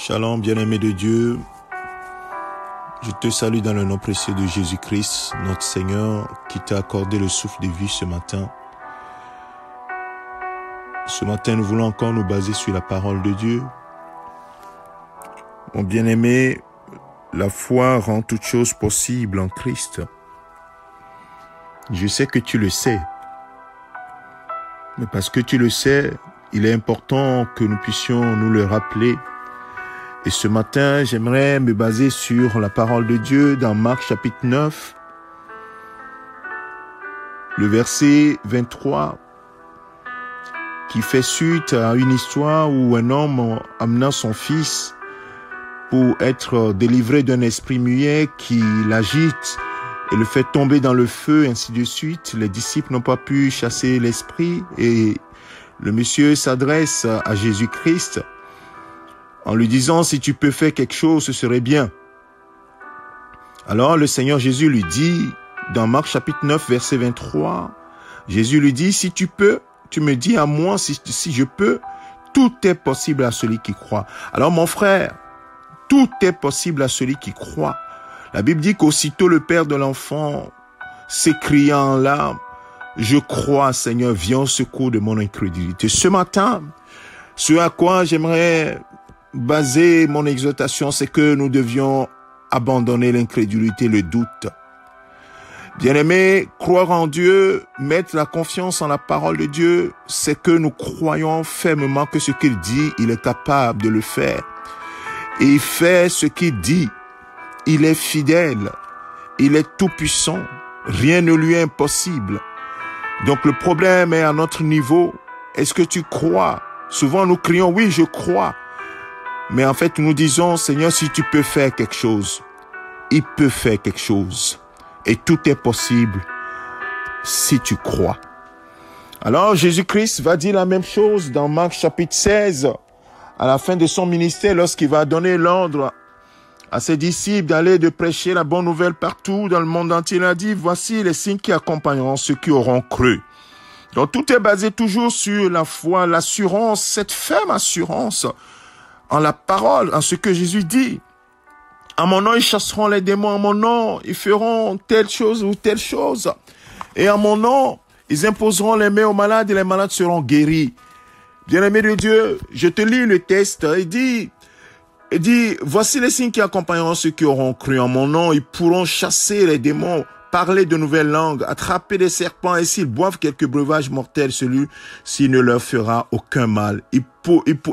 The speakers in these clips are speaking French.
Shalom, bien-aimé de Dieu. Je te salue dans le nom précieux de Jésus-Christ, notre Seigneur, qui t'a accordé le souffle de vie ce matin. Ce matin, nous voulons encore nous baser sur la parole de Dieu. Mon bien-aimé, la foi rend toutes choses possibles en Christ. Je sais que tu le sais. Mais parce que tu le sais, il est important que nous puissions nous le rappeler. Et ce matin, j'aimerais me baser sur la parole de Dieu dans Marc chapitre 9, le verset 23, qui fait suite à une histoire où un homme amenant son fils pour être délivré d'un esprit muet qui l'agite et le fait tomber dans le feu, ainsi de suite. Les disciples n'ont pas pu chasser l'esprit et le monsieur s'adresse à Jésus-Christ en lui disant, si tu peux faire quelque chose, ce serait bien. Alors le Seigneur Jésus lui dit, dans Marc chapitre 9, verset 23, Jésus lui dit, si tu peux, tu me dis à moi, si je peux, tout est possible à celui qui croit. Alors mon frère, tout est possible à celui qui croit. La Bible dit qu'aussitôt le père de l'enfant s'écria en larmes, je crois, Seigneur, viens au secours de mon incrédulité. Ce matin, ce à quoi j'aimerais baser mon exhortation, c'est que nous devions abandonner l'incrédulité, le doute. Bien-aimés, croire en Dieu, mettre la confiance en la parole de Dieu, c'est que nous croyons fermement que ce qu'il dit, il est capable de le faire. Et il fait ce qu'il dit. Il est fidèle. Il est tout-puissant. Rien ne lui est impossible. Donc le problème est à notre niveau. Est-ce que tu crois? Souvent nous crions, oui, je crois. Mais en fait, nous disons, Seigneur, si tu peux faire quelque chose, il peut faire quelque chose. Et tout est possible si tu crois. Alors, Jésus-Christ va dire la même chose dans Marc chapitre 16, à la fin de son ministère, lorsqu'il va donner l'ordre à ses disciples d'aller de prêcher la bonne nouvelle partout dans le monde entier. Il a dit, voici les signes qui accompagneront ceux qui auront cru. Donc, tout est basé toujours sur la foi, l'assurance, cette ferme assurance en la parole, en ce que Jésus dit. En mon nom, ils chasseront les démons. En mon nom, ils feront telle chose ou telle chose. Et en mon nom, ils imposeront les mains aux malades et les malades seront guéris. Bien-aimé de Dieu, je te lis le texte. Il dit, voici les signes qui accompagneront ceux qui auront cru en mon nom. Ils pourront chasser les démons, parler de nouvelles langues, attraper des serpents, et s'ils boivent quelques breuvages mortels, celui-ci ne leur fera aucun mal.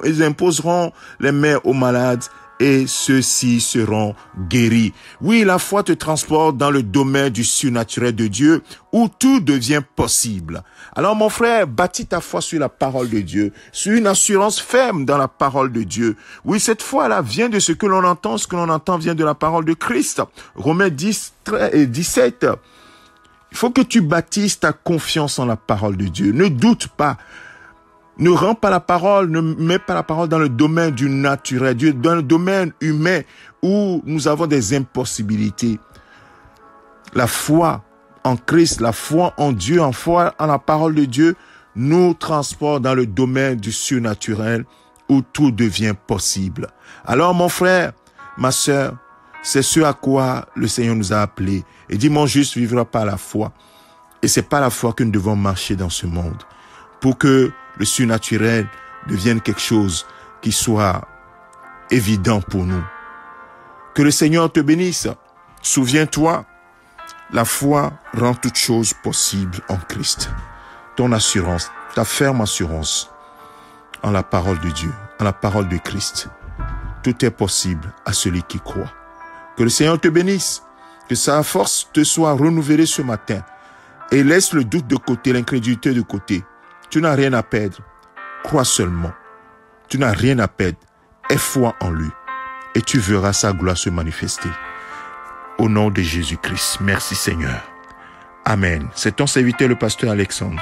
Ils imposeront les mains aux malades et ceux-ci seront guéris. Oui, la foi te transporte dans le domaine du surnaturel de Dieu où tout devient possible. Alors mon frère, bâtis ta foi sur la parole de Dieu, sur une assurance ferme dans la parole de Dieu. Oui, cette foi-là vient de ce que l'on entend, ce que l'on entend vient de la parole de Christ. Romains 10 et 17. Il faut que tu bâtisses ta confiance en la parole de Dieu. Ne doute pas. Ne rends pas la parole, ne mets pas la parole dans le domaine du naturel, dans le domaine humain où nous avons des impossibilités. La foi en Christ, la foi en Dieu, en foi en la parole de Dieu, nous transporte dans le domaine du surnaturel où tout devient possible. Alors mon frère, ma sœur, c'est ce à quoi le Seigneur nous a appelés. Et dit, mon juste vivra par la foi. Et c'est par la foi que nous devons marcher dans ce monde. Pour que le surnaturel devienne quelque chose qui soit évident pour nous. Que le Seigneur te bénisse. Souviens-toi, la foi rend toutes choses possibles en Christ. Ton assurance, ta ferme assurance en la parole de Dieu, en la parole de Christ. Tout est possible à celui qui croit. Que le Seigneur te bénisse. Que sa force te soit renouvelée ce matin. Et laisse le doute de côté, l'incrédulité de côté. Tu n'as rien à perdre. Crois seulement. Tu n'as rien à perdre. Aie foi en lui. Et tu verras sa gloire se manifester. Au nom de Jésus-Christ. Merci Seigneur. Amen. C'est ton serviteur le pasteur Alexandre.